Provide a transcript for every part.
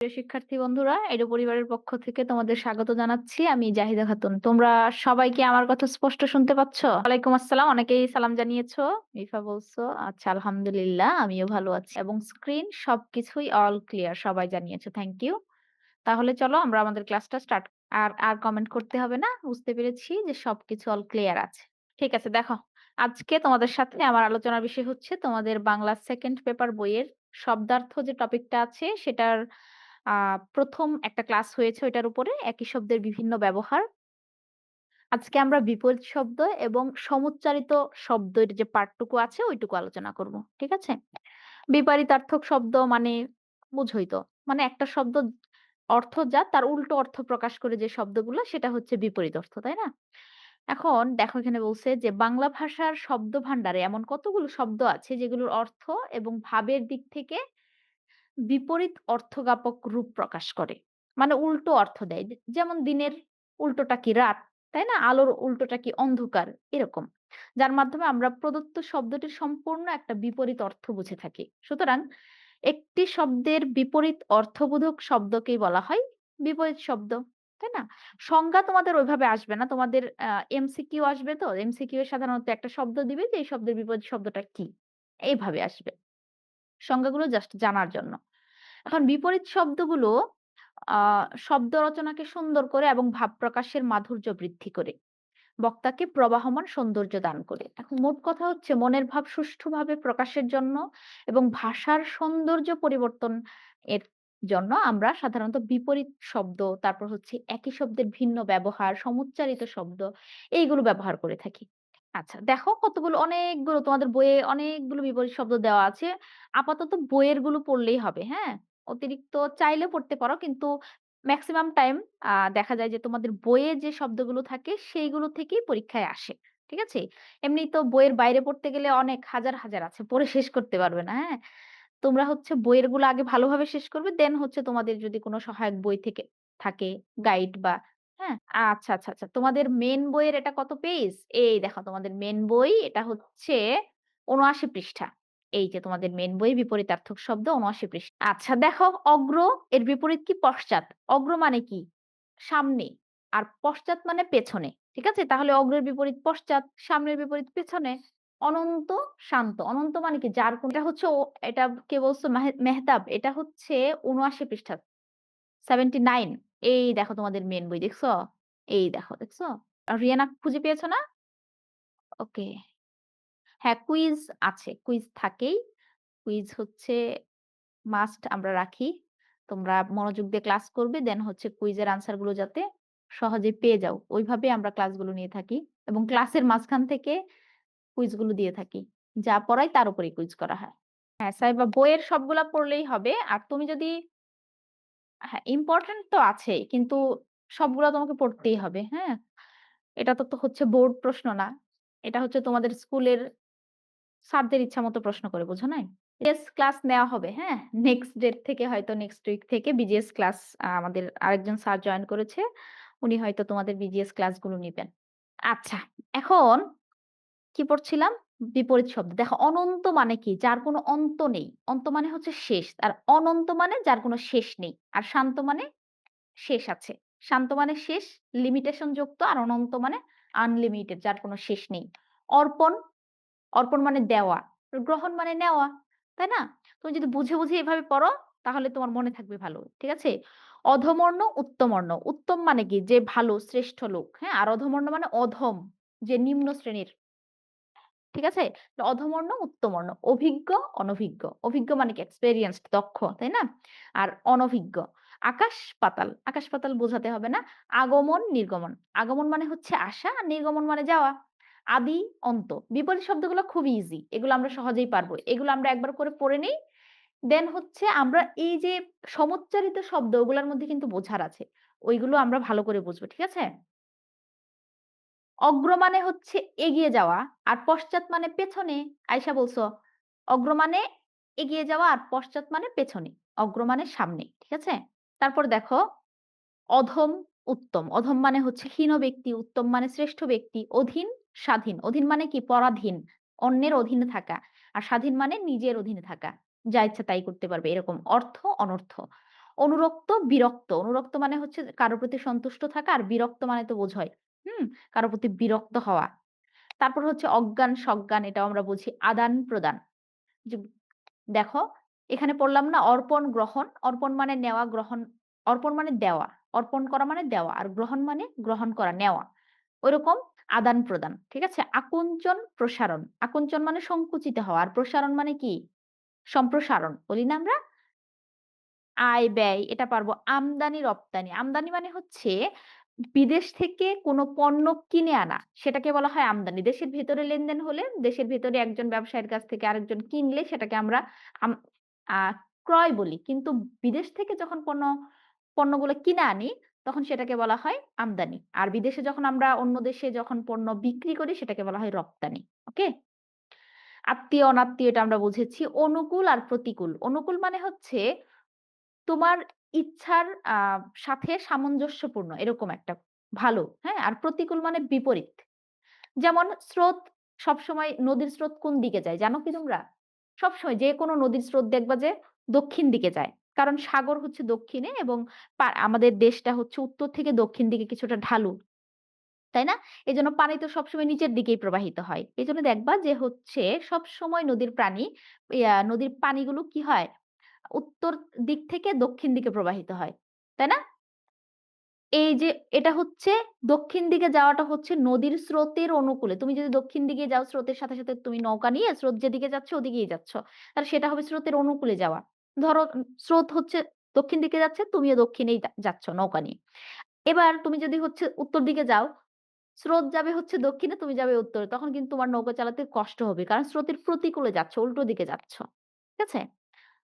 প্রিয় শিক্ষার্থী বন্ধুরা, এডু পরিবারের পক্ষ থেকে তোমাদের স্বাগত জানাচ্ছি। আমি জাহিদা খাতুন। তোমরা সবাই কি আমার কথা স্পষ্ট শুনতে পাচ্ছ? ওয়ালাইকুম আসসালাম। অনেকেই সালাম জানিয়েছো। মিফা বলছো। আচ্ছা, আলহামদুলিল্লাহ আমিও ভালো আছি। এবং স্ক্রিন সবকিছুই অল ক্লিয়ার সবাই জানিয়েছো। Thank you. তাহলে চলো আমরা আমাদের ক্লাসটা স্টার্ট। আর কমেন্ট করতে হবে না। বুঝতে পেরেছি যে সবকিছু অল ক্লিয়ার আছে। ঠিক আছে, দেখো। আজকে তোমাদের সাথে আমার আলোচনার বিষয় হচ্ছে তোমাদের বাংলা সেকেন্ড পেপার বইয়ের শব্দার্থ যে টপিকটা আছে সেটার ১ম একটা ক্লাস হয়েছে ওইটার উপরে একই শব্দের বিভিন্ন ব্যবহার। আজকে আমরা বিপরীত শব্দ এবং সমুচ্চারিত শব্দের যে পার্টটুকু আছে ওইটুকু আলোচনা করব। ঠিক আছে? বিপরীতার্থক শব্দ মানে বুঝোই তো। মানে একটা শব্দ অর্থ যা তার উল্টো অর্থ প্রকাশ করে যে শব্দগুলো সেটা হচ্ছে বিপরীত অর্থ, তাই না? এখন দেখো এখানে বলছে যে বাংলা ভাষার শব্দভান্ডারে এমন কতগুলো শব্দ আছে যেগুলোর অর্থ এবং ভাবের দিক থেকে বিপরীত অর্থজ্ঞাপক রূপ প্রকাশ করে। মানে উল্টো অর্থ দেয়। যেমন দিনের উল্টোটা কি রাত, তাই না? আলোর উল্টোটা কি অন্ধকার, এরকম। যার মাধ্যমে আমরা প্রদত্ত শব্দটির সম্পূর্ণ একটা বিপরীত অর্থ বুঝে থাকি। সুতরাং একটি শব্দের বিপরীত অর্থবোধক শব্দকেই বলা হয় বিপরীত শব্দ। তাই না? সংজ্ঞা তোমাদের ওইভাবে আসবে না। তোমাদের এমসিকিউ আসবে তো। এমসিকিউ এ সাধারণত একটা শব্দ দিবে যে এই শব্দের বিপরীত শব্দটা কি? এইভাবে আসবে। সংজ্ঞাগুলো জাস্ট জানার জন্য। এখন বিপরীত শব্দগুলো আ শব্দ রচনাকে সুন্দর করে এবং ভাব প্রকাশের মাধুর্য বৃদ্ধি করে। বক্তাকে প্রবাহমান সৌন্দর্য দান করে। এখন মোট কথা হচ্ছে মনের ভাব সুষ্ঠুভাবে প্রকাশের জন্য এবং ভাষার সৌন্দর্য পরিবর্তন এর জন্য আমরা সাধারণত বিপরীত শব্দ, তারপর হচ্ছে একই শব্দের ভিন্ন ব্যবহার, সমুচ্চারিত শব্দ এইগুলো ব্যবহার করে থাকি। আচ্ছা, দেখো কতগুলো অনেকগুলো তোমাদের বইয়ে অনেকগুলো বিপরীত শব্দ দেওয়া আছে। আপাতত বইয়ের গুলো পড়লেই হবে, হ্যাঁ? অতিরিক্ত চাইলে পড়তে পারো কিন্তু মেক্সিমাম টাইম দেখা যায় যে তোমাদের বইয়ে যে শব্দগুলো থাকে সেইগুলো থেকেই পরীক্ষায় আসে। ঠিক আছে? এমনি তো বইয়ের বাইরে পড়তে গেলে অনেক হাজার, হাজার আছে। পড়ে শেষ করতে পারবে না, হ্যাঁ? তোমরা হচ্ছে বইয়ের গুলো আগে ভালোভাবে শেষ করবে। দেন হচ্ছে তোমাদের যদি কোনো সহায়ক বই থেকে থাকে, গাইড বা হ্যাঁ? আচ্ছা, আচ্ছা, আচ্ছা। তোমাদের মেইন বইয়ের এটা কত পেজ? এই দেখো তোমাদের মেইন বই এটা হচ্ছে ৭৯ পৃষ্ঠা। এই যে তোমাদের মেইন বই বিপরীতার্থক শব্দ ৭৯ পৃষ্ঠা। আচ্ছা দেখো অগ্র এর বিপরীত কি পশ্চাৎ। অগ্র মানে কি? সামনে। আর পশ্চাৎ মানে পেছনে। ঠিক আছে? তাহলে অগ্রের বিপরীত পশ্চাৎ, সামনের বিপরীত পেছনে। অনন্ত, শান্ত। অনন্ত মানে কি? যার কোন এটা হচ্ছে এটা কে বলছো মেহতাব। এটা হচ্ছে ৭৯ পৃষ্ঠা। 79 এই দেখো তোমাদের মেইন বই দেখছো? এই দেখো, দেখছো? রিয়ানা খুঁজে পেয়েছো না? ওকে। হ্যাঁ, কুইজ আছে। কুইজ থাকেই। কুইজ হচ্ছে মাস্ট আমরা রাখি। তোমরা মনোযোগ দিয়ে ক্লাস করবে। দেন হচ্ছে কুইজের আনসার গুলো যাতে সহজে পেয়ে যাও। ওইভাবে আমরা ক্লাসগুলো নিয়ে থাকি এবং ক্লাসের মাঝখান থেকে কুইজগুলো দিয়ে থাকি। যা পড়াই তার উপরেই কুইজ করা হয়। হ্যাঁ, সাইবা বইয়ের সবগুলা পড়লেই হবে। আর তুমি যদি হ্যাঁ, ইম্পোর্টেন্ট তো আছেই। কিন্তু সবগুলা তোমাকে পড়তেই হবে। হ্যাঁ? এটা তো হচ্ছে বোর্ড প্রশ্ন না। এটা হচ্ছে তোমাদের স্কুলের স্যারদের ইচ্ছামত প্রশ্ন করে, বুঝো নাই? বিজিএস ক্লাস নেওয়া হবে, হ্যাঁ? নেক্সট ডেট থেকে হয়তো নেক্সট উইক থেকে বিজিএস ক্লাস আমাদের আরেকজন স্যার জয়েন করেছে। উনি হয়তো তোমাদের বিজিএস ক্লাসগুলো নিবেন। আচ্ছা, এখন কি পড়ছিলাম? বিপরীত শব্দ। দেখো অনন্ত মানে কি? যার কোনো অন্ত নেই। অন্ত মানে হচ্ছে শেষ। আর অনন্ত মানে যার কোনো শেষ নেই। আর শান্ত মানে শেষ আছে। শান্ত মানে শেষ, লিমিটেশন যুক্ত। আর অনন্ত মানে আনলিমিটেড যার কোনো শেষ নেই। অর্পণ অর্পণ মানে দেওয়া। গ্রহণ মানে নেওয়া। তাই না? তুমি যদি বুঝে, বুঝে এভাবে পড়ো তাহলে তোমার মনে থাকবে ভালো। ঠিক আছে? অধমর্ণ, উত্তমর্ণ। উত্তম মানে কি? যে ভালো, শ্রেষ্ঠ লোক। হ্যাঁ? আর অধমর্ণ মানে অধম, যে নিম্ন শ্রেণীর। ঠিক আছে? তো অধমর্ণ, উত্তমর্ণ। অভিজ্ঞ, অনভিজ্ঞ। অভিজ্ঞ মানে কি? এক্সপেরিয়েন্সড, দক্ষ। তাই না? আর অনভিজ্ঞ। আকাশ, পাতাল। আকাশ, পাতাল বোঝাতে হবে না। আগমন, নির্গমন। আগমন মানে হচ্ছে আসা, আর নির্গমন মানে যাওয়া। আদি, অন্ত। বিপরীত শব্দগুলো খুবই ইজি। এগুলো আমরা সহজেই পারবো। এগুলো আমরা একবার করে পড়ে নেই। দেন হচ্ছে আমরা এই যে সমুচ্চারিত শব্দ ওগুলার মধ্যে কিন্তু বোঝার আছে। ওইগুলো আমরা ভালো করে বুঝবো। ঠিক আছে? অগ্র মানে হচ্ছে এগিয়ে যাওয়া, আর পশ্চাৎ মানে পেছনে। আয়েশা বলছো, অগ্র মানে এগিয়ে যাওয়া আর পশ্চাৎ মানে পেছনে। অগ্র মানে সামনে। ঠিক আছে? তারপর দেখো অধম, উত্তম। অধম মানে হচ্ছে হীন ব্যক্তি, উত্তম মানে শ্রেষ্ঠ ব্যক্তি। অধীন, স্বাধীন। অধীন মানে কি? পরাধীন, অন্যের অধীনে থাকা। আর স্বাধীন মানে নিজের অধীনে থাকা। যা ইচ্ছা তাই করতে পারবে এরকম অর্থ, অনর্থ। অনুরক্ত, বিরক্ত। অনুরক্ত মানে হচ্ছে কারো প্রতি সন্তুষ্ট থাকা আর বিরক্ত মানে তো বোঝোই। হুম? কারো প্রতি বিরক্ত হওয়া। তারপর হচ্ছে অজ্ঞান, সজ্ঞান এটাও আমরা বুঝি আদান-প্রদান। যে দেখো এখানে পড়লাম না অর্পণ, গ্রহণ। অর্পণ মানে নেওয়া, গ্রহণ অর্পণ মানে দেওয়া। অর্পণ করা মানে দেওয়া। আর গ্রহণ মানে গ্রহণ করা, নেওয়া। ঐরকম আদান-প্রদান। ঠিক আছে? আকুঞ্চন, প্রসারণ। আকুঞ্চন মানে সংকুচিত হওয়া। আর প্রসারণ মানে কি? সম্প্রসারণ। বলি না আমরা? আয়, ব্যয় এটা পারবো। আমদানি, রপ্তানি। আমদানি মানে হচ্ছে বিদেশ থেকে কোনো পণ্য কিনে আনা। সেটাকে বলা হয় আমদানি। দেশের ভেতরে লেনদেন হলে, দেশের ভেতরে একজন ব্যবসায়ীর কাছ থেকে আরেকজন কিনলে সেটাকে আমরা আম আ ক্রয় বলি। কিন্তু বিদেশ থেকে যখন পণ্যগুলো কিনে আনি, তখন সেটাকে বলা হয় আমদানি। আর বিদেশে যখন আমরা অন্য দেশে যখন পণ্য বিক্রি করি, সেটাকে বলা হয় রপ্তানি। ওকে? আত্মীয়, অনাত্মীয় এটা আমরা বুঝেছি। অনুকূল আর প্রতিকূল। অনুকূল মানে হচ্ছে তোমার ইচ্ছার আ সাথে সামঞ্জস্যপূর্ণ এরকম একটা ভালো, হ্যাঁ? আর প্রতিকূল মানে বিপরীত। যেমন স্রোত সবসময় নদীর স্রোত কোন দিকে যায় জানো কি তোমরা? সবসময় যেকোনো নদীর স্রোত দেখবা যে দক্ষিণ দিকে যায়। কারণ সাগর হচ্ছে দক্ষিণে এবং আমাদের দেশটা হচ্ছে উত্তর থেকে দক্ষিণ দিকে কিছুটা ঢালু। তাই না? এজন্য পানি তো সবসময় নিচের দিকেই প্রবাহিত হয়। এজন্য দেখবা যে হচ্ছে সবসময় নদীর পানিগুলো কি হয়? উত্তর দিক থেকে দক্ষিণ দিকে প্রবাহিত হয়। তাই না? এই যে এটা হচ্ছে দক্ষিণ দিকে যাওয়াটা হচ্ছে নদীর স্রোতের অনুকূলে। তুমি যদি দক্ষিণ দিকে যাও স্রোতের সাথে, সাথে তুমি নৌকা নিয়ে স্রোত যেদিকে যাচ্ছে ওদিকেই যাচ্ছ। তাহলে সেটা হবে স্রোতের অনুকূলে যাওয়া। ধরো স্রোত হচ্ছে দক্ষিণ দিকে যাচ্ছে, তুমিও দক্ষিণেই যাচ্ছ নৌকা নিয়ে। এবার তুমি যদি হচ্ছে উত্তর দিকে যাও, স্রোত যাবে হচ্ছে দক্ষিণে, তুমি যাবে উত্তরে। তখন কিন্তু তোমার নৌকা চালাতে কষ্ট হবে। কারণ স্রোতের প্রতিকূলে যাচ্ছ, উল্টো দিকে যাচ্ছ। ঠিক আছে?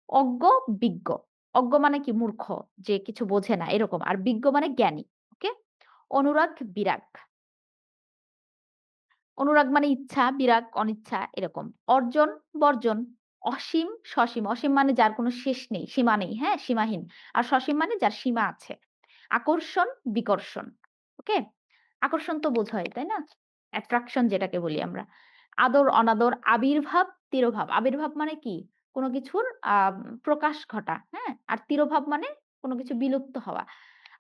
অজ্ঞ, বিজ্ঞ। অজ্ঞ মানে কি? মূর্খ, যে কিছু বোঝে না এরকম। আর বিজ্ঞ মানে জ্ঞানী। ওকে? অনুরাগ, বিরাগ। অনুরাগ মানে ইচ্ছা, বিরাগ অনিচ্ছা এরকম। অর্জন, বর্জন। অসীম, সসীম। অসীম মানে যার কোনো শেষ নেই, সীমা নেই, হ্যাঁ? সীমাহীন। আর সসীম মানে যার সীমা আছে। আকর্ষণ, বিকর্ষণ। ওকে? আকর্ষণ তো বোঝোই, তাই না? অ্যাট্রাকশন যেটাকে বলি আমরা। আদর, অনাদর, আবির্ভাব, তিরোভাব। আবির্ভাব মানে কি? কোন কিছুর আ প্রকাশ ঘটা, হ্যাঁ? আর তিরোভাব মানে কোন কিছু বিলুপ্ত হওয়া।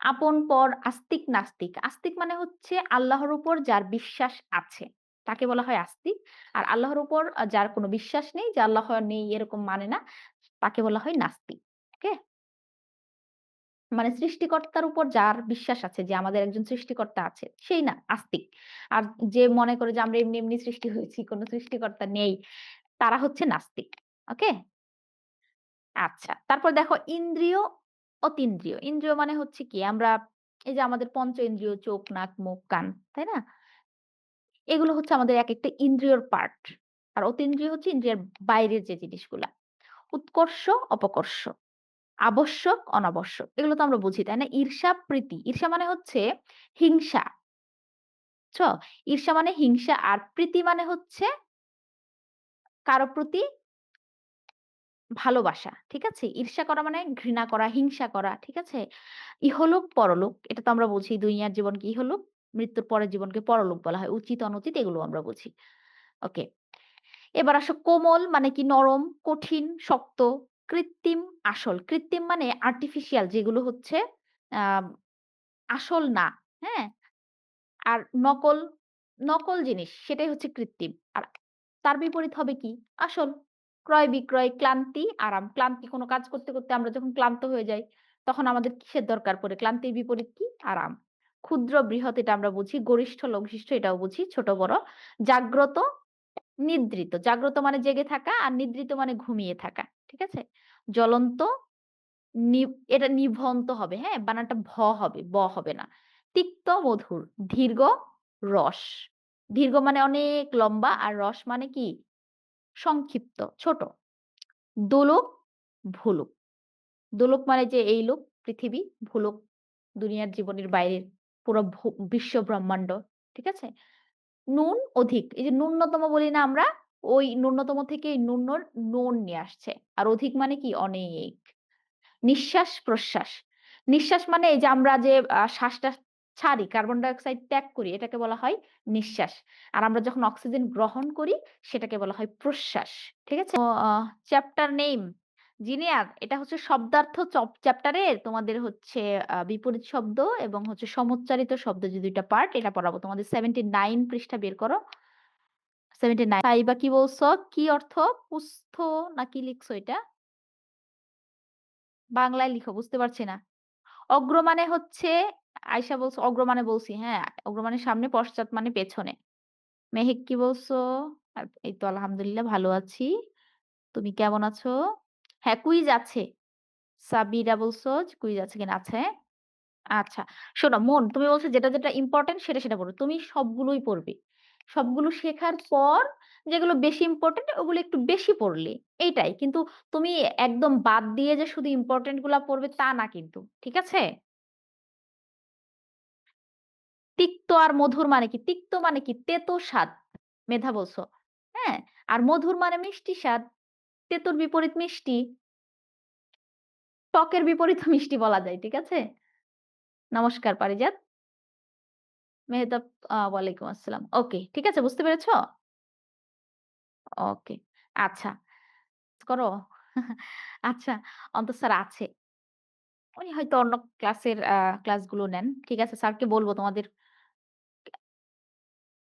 আপন পর, আস্তিক, নাস্তিক। আস্তিক মানে হচ্ছে আল্লাহর উপর যার বিশ্বাস আছে, তাকে বলা হয় আস্তিক। আর আল্লাহর উপর যার কোন বিশ্বাস নেই, যে আল্লাহ নেই এরকম মানে না, তাকে বলা হয় নাস্তিক। ওকে? মানে সৃষ্টিকর্তার উপর যার বিশ্বাস আছে যে আমাদের একজন সৃষ্টিকর্তা আছে, সেই না আস্তিক। আর যে মনে করে যে আমরা এমনি, এমনি সৃষ্টি হয়েছি, কোন সৃষ্টিকর্তা নেই, তারা হচ্ছে নাস্তিক। ওকে? আচ্ছা। তারপর দেখো ইন্দ্রিয়, অতীন্দ্রিয়। ইন্দ্রিয় মানে হচ্ছে কি? আমরা এই যে আমাদের পঞ্চ ইন্দ্রিয় চোখ, নাক, মুখ, কান, তাই না? এগুলো হচ্ছে আমাদের একেকটা ইন্দ্রিয়র পার্ট। আর অতীন্দ্রিয় হচ্ছে ইন্দ্রিয়ের বাইরের যে জিনিসগুলা। উৎকর্ষ, অপকর্ষ। আবশ্যক, অনাবশ্যক। এগুলো তো আমরা বুঝি, তাই না? ঈর্ষা, প্রীতি। ঈর্ষা মানে হচ্ছে হিংসা। বুঝছো? ঈর্ষা মানে হিংসা আর প্রীতি মানে হচ্ছে কারো প্রতি ভালোবাসা। ঠিক আছে? ঈর্ষা করা মানে ঘৃণা করা, হিংসা করা। ঠিক আছে? ইহলোক, পরলোক এটা তো আমরা বুঝি দুনিয়ার জীবনকে ইহলোক, মৃত্যুর পরের জীবনকে পরলোক বলা হয়। উচিত, অনুচিত এগুলো আমরা বুঝি। ওকে। এবার আসো কোমল মানে কি? নরম, কঠিন, শক্ত, কৃত্রিম, আসল। কৃত্রিম মানে আর্টিফিশিয়াল যেগুলো হচ্ছে আ আসল না। হ্যাঁ? আর নকল, নকল জিনিস সেটাই হচ্ছে কৃত্রিম। আর তার বিপরীত হবে কি? আসল। ক্রয়-বিক্রয়, ক্লান্তি, আরাম। ক্লান্তি কোন কাজ করতে, করতে আমরা যখন ক্লান্ত হয়ে যাই, তখন আমাদের কিসের দরকার পড়ে? ক্লান্তির বিপরীত কি? আরাম। ক্ষুদ্র, বৃহৎ এটা আমরা বুঝি। গরিষ্ঠ, লঘিষ্ঠ এটাও বুঝি। ছোট, বড়। জাগ্রত, নিদ্রিত। জাগ্রত মানে জেগে থাকা আর নিদ্রিত মানে ঘুমিয়ে থাকা। ঠিক আছে? জ্বলন্ত, নি এটা নিভন্ত হবে, হ্যাঁ? বানানটা হবে, হবে না। তিক্ত, মধুর, দীর্ঘ, রস। দীর্ঘ মানে অনেক লম্বা আর রস মানে কি? সংক্ষিপ্ত, ছোট। দোলক, ভোলক। দোলক মানে যে এই লোক, পৃথিবী, ভোলক দুনিয়ার জীবনের বাইরের পুরো বিশ্ব ব্রহ্মাণ্ড। ঠিক আছে? নুন, অধিক। এই যে ন্যূনতম বলি না আমরা? ওই ন্যূনতম থেকে এই নুন নিয়ে আসছে। আর অধিক মানে কি? অনেক। নিঃশ্বাস, প্রশ্বাস। নিঃশ্বাস মানে এই যে আমরা যে শ্বাসটা ছাড়ি, কার্বন ডাই অক্সাইড ত্যাগ করি, এটাকে বলা হয় নিঃশ্বাস। আর আমরা যখন অক্সিজেন গ্রহণ করি, সেটাকে বলা হয় প্রশ্বাস। ঠিক আছে? চ্যাপ্টার নেম জিনিয়ার এটা হচ্ছে শব্দার্থ চ্যাপ্টারের তোমাদের হচ্ছে বিপরীত শব্দ এবং হচ্ছে সমুচ্চারিত শব্দ যে ২ টা পার্ট এটা পড়াবো। তোমাদের 79 পৃষ্ঠা বের করো। 79 সাইবা কি বলছো? কি অর্থ? পুস্থ না কি লিখছো এটা? বাংলায় লিখো বুঝতে পারছি না। অগ্র মানে হচ্ছে আয়েশা বলছে অগ্র মানে বলছি, হ্যাঁ। অগ্র মানে সামনে, পশ্চাৎ মানে পেছনে। মেহেক কি বলছো? এই তো আলহামদুলিল্লাহ ভালো আছি। তুমি কেমন আছো? হ্যাঁ, কুইজ আছে। সাবিরা বলছো যে কুইজ আছে কিনা? আছে। আচ্ছা। শোনো মন তুমি বলছো যেটা ইম্পোর্টেন্ট সেটা পড়বে। তুমি সবগুলোই পড়বে। সবগুলো শেখার পর যেগুলো বেশি ইম্পোর্টেন্ট ওগুলো একটু বেশি পড়লে, এইটাই। কিন্তু তুমি একদম বাদ দিয়ে যে শুধু ইম্পোর্টেন্ট গুলা পড়বে তা না কিন্তু। ঠিক আছে? তিক্ত আর মধুর মানে কি? তিক্ত মানে কি? তেতো স্বাদ। মেধা বলছো। হ্যাঁ? আর মধুর মানে মিষ্টি স্বাদ। তেতোর বিপরীত মিষ্টি। টকের বিপরীত মিষ্টি বলা যায়। ঠিক আছে? নমস্কার পারিজাত। মেহতাব ওয়ালাইকুম আসসালাম। ওকে, ঠিক আছে বুঝতে পেরেছ? ওকে। আচ্ছা, করো? আচ্ছা, অন্তঃ স্যার আছে। উনি হয়তো অন্য ক্লাসের ক্লাসগুলো নেন। ঠিক আছে, স্যারকে বলব তোমাদের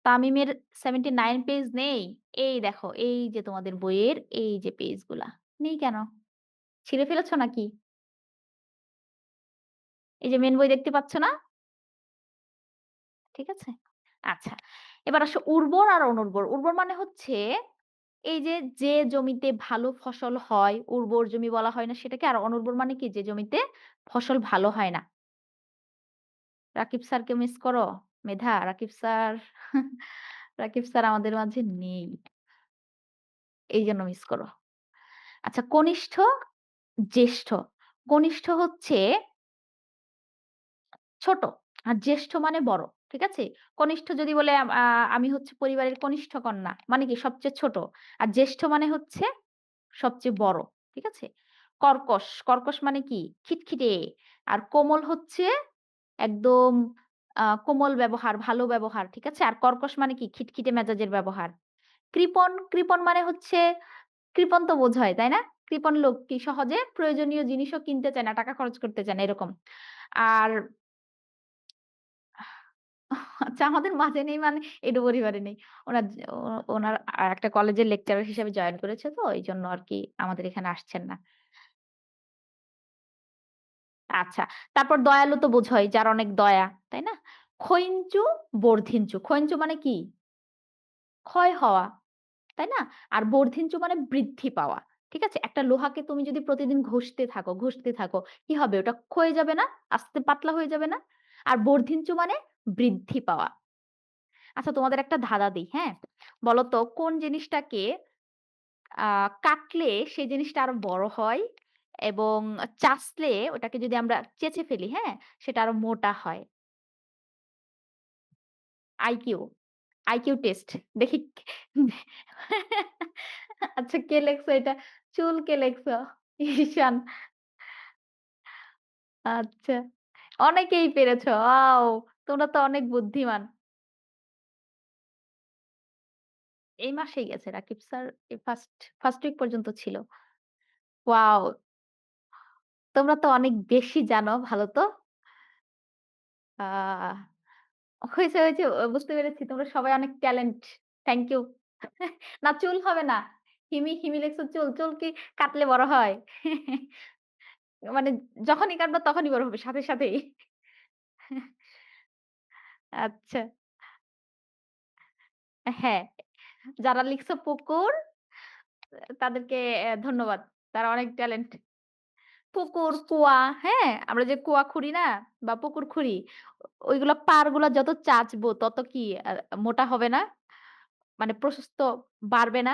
তামিমের 79 পেজ নেই? এই দেখো, এই যে তোমাদের বইয়ের এই যে পেজগুলা। নেই কেন? ছিঁড়ে ফেলেছ নাকি? এই যে মেইন বই দেখতে পাচ্ছ না? ঠিক আছে? আচ্ছা। এবার আসো উর্বর আর অনুর্বর। উর্বর মানে হচ্ছে এই যে, যে জমিতে ভালো ফসল হয়, উর্বর জমি বলা হয় না সেটাকে? আর অনুর্বর মানে কি? যে জমিতে ফসল ভালো হয় না। রাকিব স্যারকে মিস করো? মেধা, রাকিব স্যার রাকিব স্যার আমাদের মাঝে নেই। এইজন্য মিস করো। আচ্ছা কনিষ্ঠ, জ্যেষ্ঠ। কনিষ্ঠ হচ্ছে ছোট। আর জ্যেষ্ঠ মানে বড়। ঠিক আছে? কনিষ্ঠ যদি বলে আমি হচ্ছে পরিবারের কনিষ্ঠ কন্যা। মানে কি? সবচেয়ে ছোট। আর জ্যেষ্ঠ মানে হচ্ছে সবচেয়ে বড়। ঠিক আছে? কর্কশ, কর্কশ মানে কি? খিটখিটে। আর কোমল হচ্ছে একদম কোমল ব্যবহার, ভালো ব্যবহার। ঠিক আছে? আর কর্কশ মানে কি? খিটখিটে মেজাজের ব্যবহার। কৃপণ, কৃপণ মানে হচ্ছে কৃপণ তো বোঝায়, তাই না? কৃপণ লোক কি সহজে প্রয়োজনীয় জিনিসও কিনতে চায় না, টাকা খরচ করতে চায় না এরকম। আর আচ্ছা আমাদের মাঝে নেই মানে এডো পরিবারে নেই। ওনার ওনার একটা কলেজের লেকচারার হিসেবে জয়েন করেছে তো এইজন্য আরকি আমাদের এখানে আসছেন না। আচ্ছা। তারপর দয়ালু তো বোঝই যার অনেক দয়া, তাই না? ক্ষয়িঞ্চু, বর্ধিঞ্চু। ক্ষয়িঞ্চু মানে কি? ক্ষয় হওয়া, তাই না? আর বর্ধিঞ্চু মানে বৃদ্ধি পাওয়া। ঠিক আছে? একটা লোহাকে তুমি যদি প্রতিদিন ঘষতে থাকো, কি হবে? ওটা ক্ষয়ে যাবে না? আস্তে পাতলা হয়ে যাবে না? আর বর্ধিঞ্চু মানে বৃদ্ধি পাওয়া। আচ্ছা তোমাদের একটা ধাঁধা দেই, হ্যাঁ? বলো তো কোন জিনিসটাকে আ কাটলে সেই জিনিসটা আরো বড় হয় এবং চাষলে ওটাকে যদি আমরা চেঁচে ফেলি, হ্যাঁ? সেটা আরো মোটা হয়। IQ, IQ test. দেখি আচ্ছা কে লেখছো এটা? চুল কে লেখছো? ঈশান। আচ্ছা। অনেকেই পেরেছো। ওয়াও! তোমরা তো অনেক বুদ্ধিমান। এই মাসেই গেছে রাকিব স্যার ফার্স্ট উইক পর্যন্ত ছিল। ওয়াও! তোমরা তো অনেক বেশি জানো, ভালো তো। আ হয়েছে, বুঝতে পেরেছি। তোমরা সবাই অনেক ট্যালেন্ট। Thank you. না চুল হবে না। হিমি লেখছো চুল। চুল কি কাটলে বড় হয়? মানে যখনই কাটবা তখনই বড় হবে সাথেই। আচ্ছা। হ্যাঁ, যারা লিখছো পুকুর তাদেরকে ধন্যবাদ। তারা অনেক ট্যালেন্ট। পুকুর, কুয়া, হ্যাঁ? আমরা যে কুয়া খুঁড়ি না বা পুকুর খুঁড়ি, ওইগুলা পাড়গুলা যত চাচবো তত কি মোটা হবে না? মানে প্রশস্ত বাড়বে না?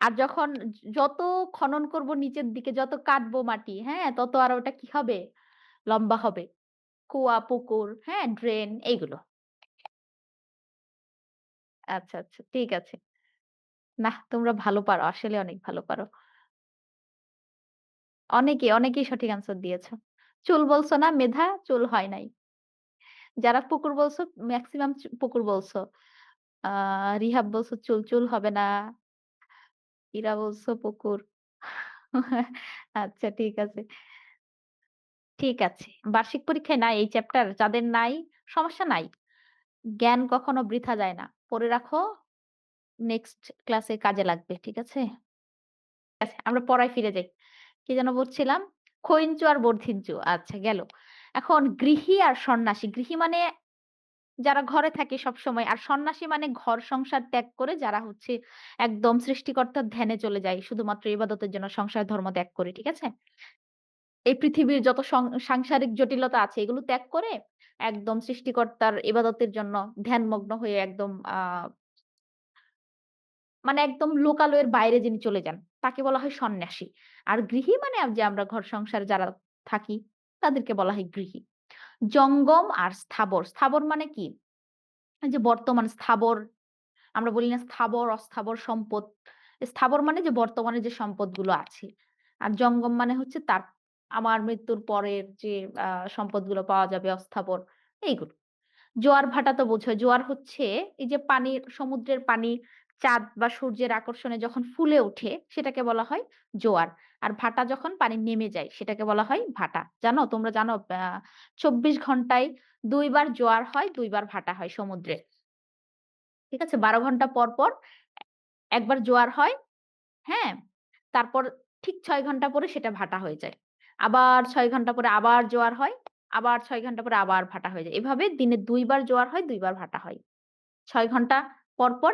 আর যখন যত খনন করব নিচের দিকে, যত কাটবো মাটি, হ্যাঁ? তত আর ওটা কি হবে? লম্বা হবে। কুয়া, পুকুর, হ্যাঁ? ড্রেন এইগুলো। আচ্ছা, ঠিক আছে। নাহ, তোমরা ভালো পারো। আসলে অনেক ভালো পারো। অনেকেই সঠিক আনসার দিয়েছ। চুল বলছো না? মেধা চুল হয় নাই। যারা পুকুর বলছো মেক্সিমাম পুকুর বলছো। আ রিহাব বলছো চুল হবে না। ইরা বলছো পুকুর। আচ্ছা ঠিক আছে। ঠিক আছে। বার্ষিক পরীক্ষায় নাই এই চ্যাপ্টার যাদের নাই, সমস্যা নাই। জ্ঞান কখনো বৃথা যায় না। পড়ে রাখো, নেক্সট ক্লাসে কাজে লাগবে। ঠিক আছে? আচ্ছা আমরা পড়ায় ফিরে যাই। কি যেন বলছিলাম? খইঞ্চু আর বর্ধিঞ্চু। আচ্ছা গেল। এখন গৃহী আর সন্ন্যাসী। গৃহী মানে যারা ঘরে থাকে সবসময়। আর সন্ন্যাসী মানে ঘর সংসার ত্যাগ করে যারা হচ্ছে একদম সৃষ্টিকর্তার ধ্যানে চলে যায়। শুধুমাত্র ইবাদতের জন্য সংসার ধর্ম ত্যাগ করে। ঠিক আছে? এই পৃথিবীর যত সাংসারিক জটিলতা আছে এগুলো ত্যাগ করে একদম সৃষ্টিকর্তার ইবাদতের জন্য ধ্যানমগ্ন হয়ে একদম মানে একদম লোকালয়ের বাইরে যিনি চলে যান, তাকে বলা হয় সন্ন্যাসী। আর গৃহী মানে যে আমরা ঘর সংসারে যারা থাকি তাদেরকে বলা হয় গৃহী। জঙ্গম আর স্থাবর। স্থাবর মানে কি? এই যে বর্তমান স্থাবর আমরা বলি না স্থাবর, অস্থাবর সম্পদ। স্থাবর মানে যে বর্তমানে যে সম্পদগুলো আছে। আর জঙ্গম মানে হচ্ছে তার আমার মৃত্যুর পরের যে আ সম্পদগুলো পাওয়া যাবে অস্থাবর এইগুলো। জোয়ার ভাটা তো বোঝোই। জোয়ার হচ্ছে এই যে পানির সমুদ্রের পানি চাঁদ বা সূর্যের আকর্ষণে যখন ফুলে ওঠে সেটাকে বলা হয় জোয়ার। আর ভাটা যখন পানি নেমে যায় সেটাকে বলা হয় ভাটা। জানো? তোমরা জানো ২৪ ঘন্টায় ২ বার জোয়ার হয়, ২ বার ভাটা হয় সমুদ্রে। ঠিক আছে? ১২ ঘন্টা পর, পর একবার জোয়ার হয়, হ্যাঁ? তারপর ঠিক ৬ ঘন্টা পরে সেটা ভাটা হয়ে যায়। আবার ৬ ঘন্টা পরে আবার জোয়ার হয়, আবার ৬ ঘন্টা পরে আবার ভাটা হয়ে যায়। এভাবে দিনে ২ বার জোয়ার হয়, ২ বার ভাটা হয়। ৬ ঘন্টা পর, পর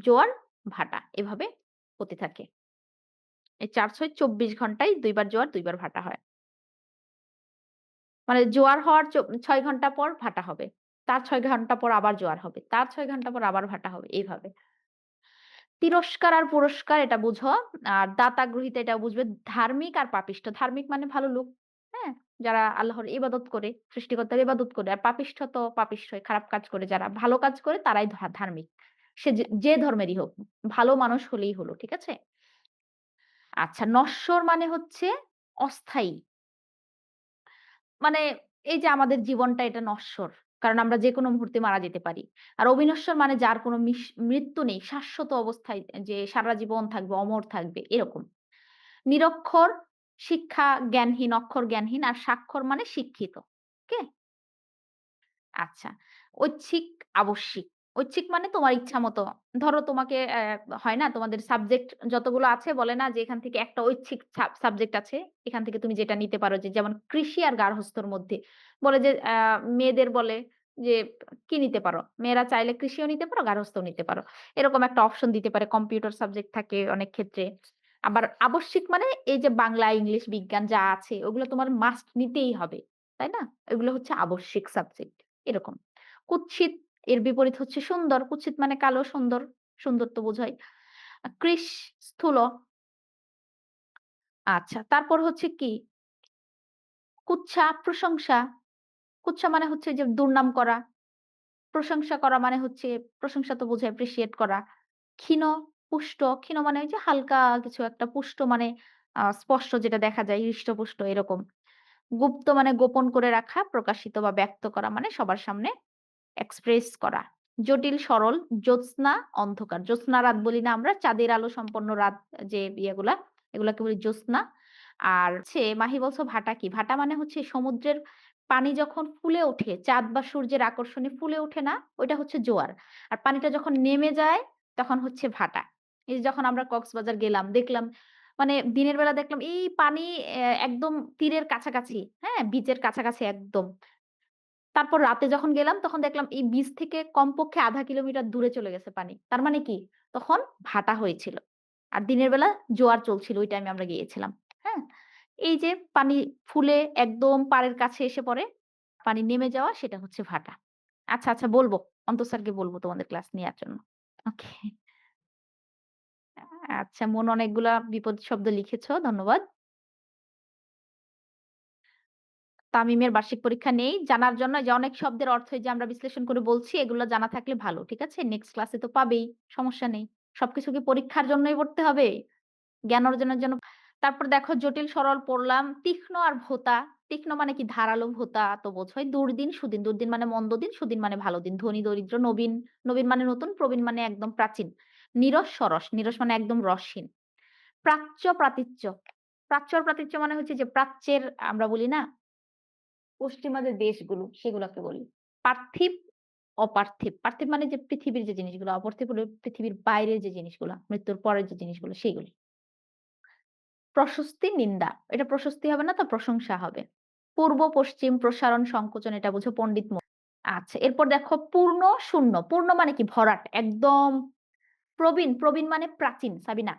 জোয়ার, ভাটা এভাবে হতে থাকে। এই ৪-৬ ২৪ ঘন্টায় ২ বার জোয়ার, ২ বার ভাটা হয়। মানে জোয়ার হওয়ার ৬ ঘন্টা পর ভাটা হবে। তার ৬ ঘন্টা পর আবার জোয়ার হবে। তার ৬ ঘন্টা পর আবার ভাটা হবে এইভাবে। তিরস্কার আর পুরস্কার এটা বুঝো। আর দাতা গ্রহীতা এটাও বুঝবে। ধার্মিক আর পাপিষ্ঠ। ধার্মিক মানে ভালো লোক। হ্যাঁ? যারা আল্লাহর ইবাদত করে, সৃষ্টিকর্তার ইবাদত করে। আর পাপিষ্ঠ তো পাপিষ্ঠই। খারাপ কাজ করে যারা। ভালো কাজ করে তারাই ধার্মিক। সে যে ধর্মেরই হোক। ভালো মানুষ হলেই হলো। ঠিক আছে? আচ্ছা নশ্বর মানে হচ্ছে অস্থায়ী। মানে এই যে আমাদের জীবনটা এটা নশ্বর। কারণ আমরা যেকোনো মুহূর্তে মারা যেতে পারি। আর অবিনশ্বর মানে যার কোনো মৃত্যু নেই। শাশ্বত অবস্থায় যে সারা জীবন থাকবে, অমর থাকবে এরকম। নিরক্ষর শিক্ষা জ্ঞানহীন, অক্ষর জ্ঞানহীন আর স্বাক্ষর মানে শিক্ষিত। ওকে? আচ্ছা। ঐচ্ছিক, আবশ্যিক। ঐচ্ছিক মানে তোমার ইচ্ছা মতো। ধরো তোমাকে হয় না তোমাদের সাবজেক্ট যতগুলো আছে বলে না যে এখান থেকে একটা ঐচ্ছিক সাবজেক্ট আছে। এখান থেকে তুমি যেটা নিতে পারো যে যেমন কৃষি আর গার্হস্থ্যর মধ্যে। বলে যে মেয়েদের বলে যে কি নিতে পারো? মেয়েরা চাইলে কৃষিও নিতে পারো, গার্হস্থ্যও নিতে পারো। এরকম একটা অপশন দিতে পারে। কম্পিউটার সাবজেক্ট থাকে অনেক ক্ষেত্রে। আবার আবশ্যিক মানে এই যে বাংলা, ইংলিশ, বিজ্ঞান যা আছে ওগুলো তোমার মাস্ট নিতেই হবে। তাই না? এগুলো হচ্ছে আবশ্যিক সাবজেক্ট। এরকম। কুৎসিত এর বিপরীত হচ্ছে সুন্দর। কুৎসিত মানে কালো, সুন্দর। সুন্দর তো বোঝায়। কৃশ স্থূল। আচ্ছা। তারপর হচ্ছে কি? কুৎসা প্রশংসা। কুৎসা মানে হচ্ছে যে দুর্নাম করা। প্রশংসা করা মানে হচ্ছে প্রশংসা তো বোঝায় অ্যাপ্রিশিয়েট করা। ক্ষীণ, পুষ্ট। ক্ষীণ মানে ওই যে হালকা কিছু একটা, পুষ্ট মানে স্পষ্ট যেটা দেখা যায় হৃষ্টপুষ্ট এরকম। গুপ্ত মানে গোপন করে রাখা, প্রকাশিত বা ব্যক্ত করা মানে সবার সামনে এক্সপ্রেস করা। জটিল, সরল, জ্যোৎস্না, অন্ধকার। জ্যোৎস্না রাত বলি না আমরা? চাঁদের আলো সম্পন্ন রাত যে ইয়েগুলা, এগুলাকে বলি জ্যোৎস্না। আর হচ্ছে মাহি বলছো ভাটা কি? ভাটা মানে হচ্ছে সমুদ্রের পানি যখন ফুলে ওঠে, চাঁদ বা সূর্যের আকর্ষণে ফুলে ওঠে না? ওইটা হচ্ছে জোয়ার। আর পানিটা যখন নেমে যায় তখন হচ্ছে ভাটা। এই যে যখন আমরা কক্সবাজার গেলাম, দেখলাম মানে দিনের বেলা দেখলাম এই পানি একদম তীরের কাছাকাছি, হ্যাঁ? বিচের কাছাকাছি একদম। তারপর রাতে যখন গেলাম তখন দেখলাম এই বিচ থেকে কমপক্ষে ০.৫ কিলোমিটার দূরে চলে গেছে পানি। তার মানে কি? তখন ভাটা হয়েছিল। আর দিনের বেলা জোয়ার চলছিল ওই টাইমে আমরা গিয়েছিলাম। হ্যাঁ? এই যে পানি ফুলে একদম পাড়ের কাছে এসে পড়ে, পানি নেমে যাওয়া সেটা হচ্ছে ভাটা। আচ্ছা, আচ্ছা বলব। অন্তর স্যারকে বলব তোমাদের ক্লাস নেয়ার জন্য। ওকে। আচ্ছা মন অনেকগুলা বিপদ শব্দ লিখেছ। ধন্যবাদ। তামিমের বার্ষিক পরীক্ষা নেই। জানার জন্য যে অনেক শব্দের অর্থ এই যে আমরা বিশ্লেষণ করে বলছি এগুলো জানা থাকলে ভালো। ঠিক আছে? নেক্সট ক্লাসে তো পাবেই। সমস্যা নেই। সবকিছু কি পরীক্ষার জন্যই পড়তে হবে? জ্ঞান অর্জনের জন্য তারপর দেখো জটিল সরল পড়লাম। তীক্ষ্ণ আর ভোঁতা। তীক্ষ্ণ মানে কি ধারালো, ভোঁতা তো বোঝোই। দুর্দিন, সুদিন। দুর্দিন মানে মন্দ দিন, সুদিন মানে ভালো দিন। ধনী, দরিদ্র, নবীন। নবীন মানে নতুন, প্রবীণ মানে একদম প্রাচীন। নিরস, সরস। নিরস মানে একদম রসহীন। প্রাচ্য, প্রাতীচ্য। প্রাচ্য আর প্রাতীচ্য মানে হচ্ছে যে প্রাচ্যের আমরা বলি না? পশ্চিমা যে দেশগুলো সেগুলাকে বলি। পার্থিব, অপার্থিব। পার্থিব মানে যে পৃথিবীর যে জিনিসগুলো, অপার্থিব হলো পৃথিবীর বাইরের যে জিনিসগুলা, মৃত্যুর পরের যে জিনিসগুলো সেগুলি। প্রশস্তি, নিন্দা। এটা প্রশস্তি হবে না তো প্রশংসা হবে। পূর্ব, পশ্চিম, প্রসারণ, সংকোচন এটা বুঝো পণ্ডিত আচ্ছা, এরপর দেখো পূর্ণ, শূন্য। পূর্ণ মানে কি? ভরাট। একদম প্রবীণ, প্রবীণ মানে প্রাচীন, সাবিনা।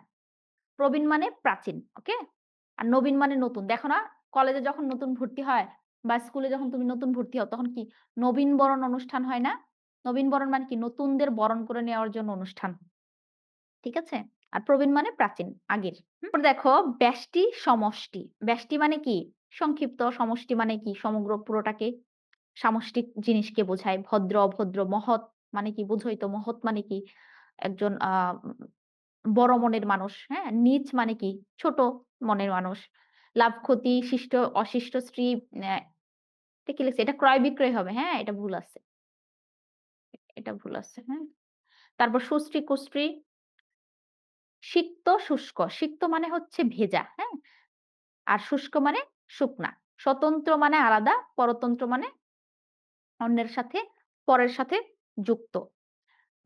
প্রবীণ মানে প্রাচীন। ওকে? আর নবীন মানে নতুন। দেখো না? কলেজে যখন নতুন ভর্তি হয় বা স্কুলে যখন তুমি নতুন ভর্তি হও তখন কি নবীনবরণ অনুষ্ঠান হয় না? নবীনবরণ মানে কি? নতুনদের বরণ করে নেওয়ার জন্য অনুষ্ঠান। ঠিক আছে? আর প্রবীণ মানে প্রাচীন, আগের। তারপর দেখো ব্যষ্টি, সমষ্টি। ব্যষ্টি মানে কি? সংক্ষিপ্ত, সমষ্টি মানে কি? সমগ্র পুরোটাকে সামষ্টিক জিনিসকে বোঝায়। ভদ্র, অভদ্র, মহৎ মানে কি? বোঝোই তো মহৎ মানে কি? একজন বড় মনের মানুষ, হ্যাঁ? নীচ মানে কি? ছোট মনের মানুষ। লাভ, ক্ষতি, শিষ্ট, অশিষ্ট, স্ত্রী, অ্যা এটা কি লিখছে? এটা ক্রয় বিক্রয় হবে, হ্যাঁ? এটা ভুল আছে। এটা ভুল আছে, হ্যাঁ? তারপর সুশ্রী, কুশ্রী, সিক্ত, শুষ্ক। সিক্ত মানে হচ্ছে ভেজা, হ্যাঁ? আর শুষ্ক মানে শুকনা। স্বতন্ত্র মানে আলাদা, পরতন্ত্র মানে অন্যের সাথে, পরের সাথে যুক্ত।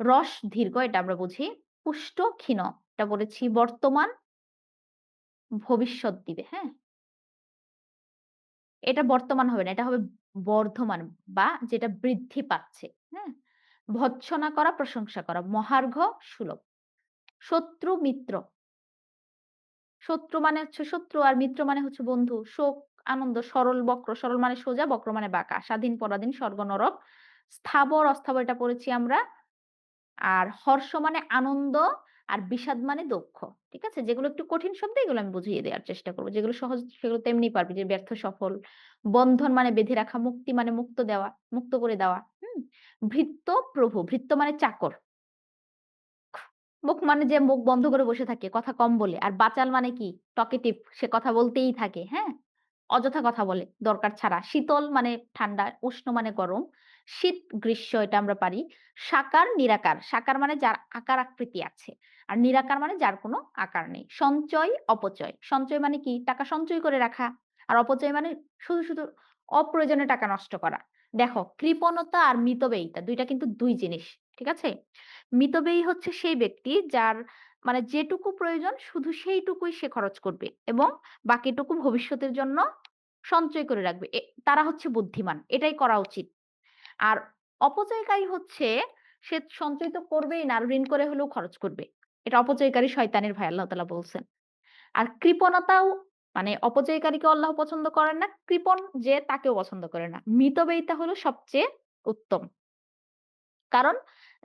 রস দীর্ঘ এটা আমরা বুঝি। পুষ্ট, ক্ষীণ এটা বলেছি। বর্তমান, ভবিষ্যৎ দিবে, হ্যাঁ? এটা বর্তমান হবে না। এটা হবে বর্ধমান বা যেটা বৃদ্ধি পাচ্ছে, হ্যাঁ? ভর্ৎসনা করা, প্রশংসা করা। মহার্ঘ, সুলভ। শত্রু, মিত্র। শত্রু মানে হচ্ছে শত্রু আর মিত্র মানে হচ্ছে বন্ধু। শোক, আনন্দ, সরল, বক্র। সরল মানে সোজা, বক্র মানে বাঁকা। স্বাধীন, পরাধীন, স্বর্গ, নরক। স্থাবর, অস্থাবর এটা পড়েছি আমরা। আর হর্ষ মানে আনন্দ আর বিষাদ মানে দুঃখ। ঠিক আছে? যেগুলো একটু কঠিন শব্দ এগুলো আমি বুঝিয়ে দেওয়ার চেষ্টা করব। যেগুলো সহজ সেগুলো তো এমনিই পারবি যে ব্যর্থ, সফল। বন্ধন মানে বেঁধে রাখা, মুক্তি মানে মুক্ত দেওয়া, মুক্ত করে দেওয়া। হুম? ভৃত্য, প্রভু। ভৃত্য মানে চাকর। মুখ মানে যে মুখ বন্ধ করে বসে থাকে, কথা কম বলে। আর বাচাল মানে কি? টকেটিভ, সে কথা বলতেই থাকে, হ্যাঁ? অযথা কথা বলে, দরকার ছাড়া। শীতল মানে ঠান্ডা, উষ্ণ মানে গরম। শীত, গ্রীষ্ম এটা আমরা পারি। সাকার, নিরাকার। সাকার মানে যার আকার আকৃতি আছে। আর নিরাকার মানে যার কোনো আকার নেই। সঞ্চয়, অপচয়। সঞ্চয় মানে কি? টাকা সঞ্চয় করে রাখা। আর অপচয় মানে শুধু অপ্রয়োজনে টাকা নষ্ট করা। দেখো কৃপণতা আর মিতব্যয়িতা ২ টা কিন্তু ২ জিনিস। ঠিক আছে? মিতব্যয়ী হচ্ছে সেই ব্যক্তি যার মানে যেটুকু প্রয়োজন শুধু সেইটুকুই সে খরচ করবে এবং বাকিটুকু ভবিষ্যতের জন্য সঞ্চয় করে রাখবে। তারা হচ্ছে বুদ্ধিমান। এটাই করা উচিত। আর অপচয়কারী হচ্ছে সে সঞ্চয় তো করবেই না, আর ঋণ করে হলেও খরচ করবে। এটা অপচয়কারী শয়তানের ভাই আল্লাহ তাআলা বলছেন। আর কৃপণতাও মানে অপচয়কারীকে আল্লাহ পছন্দ করেন না। কৃপণ যে তাকেও পছন্দ করে না। মিতব্যয়িতা হলো সবচেয়ে উত্তম। কারণ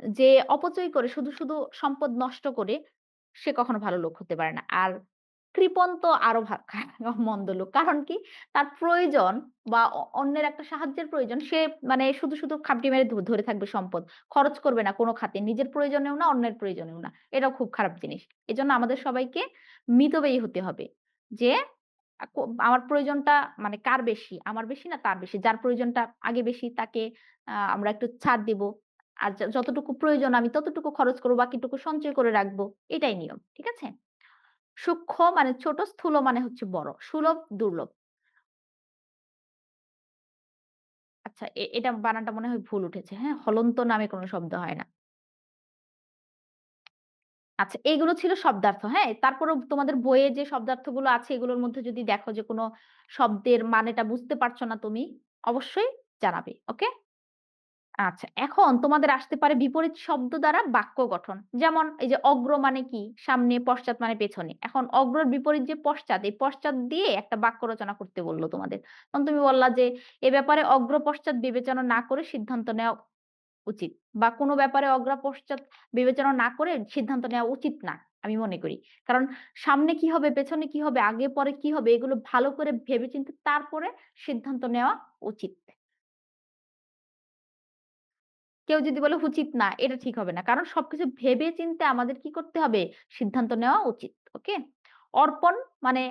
যে অপচয় করে শুধু সম্পদ নষ্ট করে সে কখনো ভালো লোক হতে পারে না। আর কৃপণ তো আরো মন্দ লোক। কারণ কি? তার প্রয়োজন বা অন্যের একটা সাহায্যের প্রয়োজন। সে মানে শুধু খাপটি মেরে ধরে থাকবে সম্পদ। খরচ করবে না কোনো খাতে। নিজের প্রয়োজনেও না, অন্যের প্রয়োজনেও না। এটাও খুব খারাপ জিনিস। এজন্য আমাদের সবাইকে মিতব্যয়ী হতে হবে। যে আ কো আমার প্রয়োজনটা মানে কার বেশি? আমার বেশি না তার বেশি। যার প্রয়োজনটা আগে বেশি তাকে আমরা একটু ছাড় দিব। আর যতটুকু প্রয়োজন আমি ততটুকু খরচ করব, বাকিটুকু সঞ্চয় করে রাখবো। এটাই নিয়ম। ঠিক আছে? সূক্ষ্ম মানে ছোট, স্থূল মানে হচ্ছে বড়। সুলভ, দুর্লভ। আচ্ছা এটা বানানটা মনে হয় ভুল উঠেছে, হ্যাঁ? হলন্ত নামে কোনো শব্দ হয় না। আচ্ছা এগুলো ছিল শব্দার্থ, হ্যাঁ? তারপরেও তোমাদের বইয়ে যে শব্দার্থগুলো আছে এগুলোর মধ্যে যদি দেখো যে কোনো শব্দের মানেটা বুঝতে পারছো না তুমি, অবশ্যই জানাবে। ওকে? আচ্ছা, এখন তোমাদের আসতে পারে বিপরীত শব্দ দ্বারা বাক্য গঠন। যেমন এই যে অগ্র মানে কি? সামনে, পশ্চাৎ মানে পেছনে। এখন অগ্রর বিপরীত যে পশ্চাৎ, এই পশ্চাৎ দিয়ে একটা বাক্য রচনা করতে বলল তোমাদের। তখন তুমি বললা যে, "এ ব্যাপারে অগ্র পশ্চাৎ বিবেচনা না করে সিদ্ধান্ত নেওয়া উচিত।" বা "কোনো ব্যাপারে অগ্র পশ্চাৎ বিবেচনা না করে সিদ্ধান্ত নেওয়া উচিত না।" আমি মনে করি। কারণ সামনে কি হবে, পেছনে কি হবে, আগে পরে কি হবে এগুলো ভালো করে ভেবেচিন্তে তারপরে সিদ্ধান্ত নেওয়া উচিত। কেউ যদি বলে উচিত না, এটা ঠিক হবে না। কারণ সবকিছু ভেবে চিন্তে আমাদের কি করতে হবে? সিদ্ধান্ত নেওয়া উচিত। ওকে? অর্পণ মানে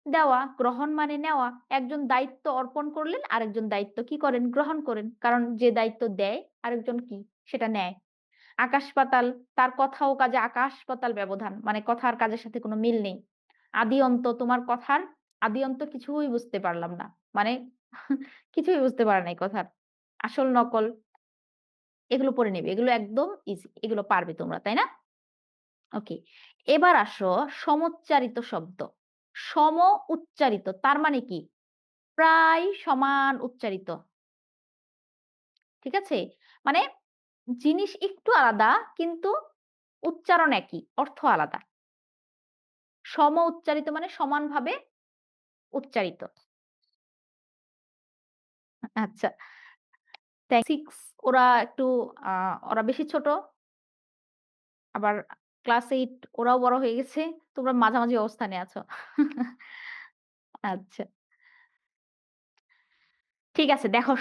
দেওয়া, গ্রহণ মানে নেওয়া। একজন দায়িত্ব অর্পণ করলেন, আরেকজন দায়িত্ব কি করেন? গ্রহণ করেন। কারণ যে দায়িত্ব দেয়, আরেকজন কি? সেটা নেয়। আকাশ-পাতাল, তার কথা ও কাজে আকাশ-পাতাল ব্যবধান। মানে কথা আর কাজের সাথে কোনো মিল নেই। আদি-অন্ত, তোমার কথার আদি-অন্ত কিছুই বুঝতে পারলাম না। মানে কিছুই বুঝতে পারা নাই কথার। আসল নকল এগুলো পড়ে নিবে। এগুলো একদম ইজি। এগুলো পারবে তোমরা, তাই না? ওকে। এবার আসো সমোচ্চারিত শব্দ। উচ্চারিত তার মানে কি? প্রায় সমান উচ্চারিত। ঠিক আছে? মানে জিনিস একটু আলাদা কিন্তু উচ্চারণ একই, অর্থ আলাদা। উচ্চারিত মানে সমানভাবে উচ্চারিত। আচ্ছা। 6 ওরা একটু আ ওরা বেশি ছোট। আবার ক্লাস 8 ওরাও বড় হয়ে গেছে। তোমরা মাঝামাঝি অবস্থানে আছো। আচ্ছা। ঠিক আছে। দেখো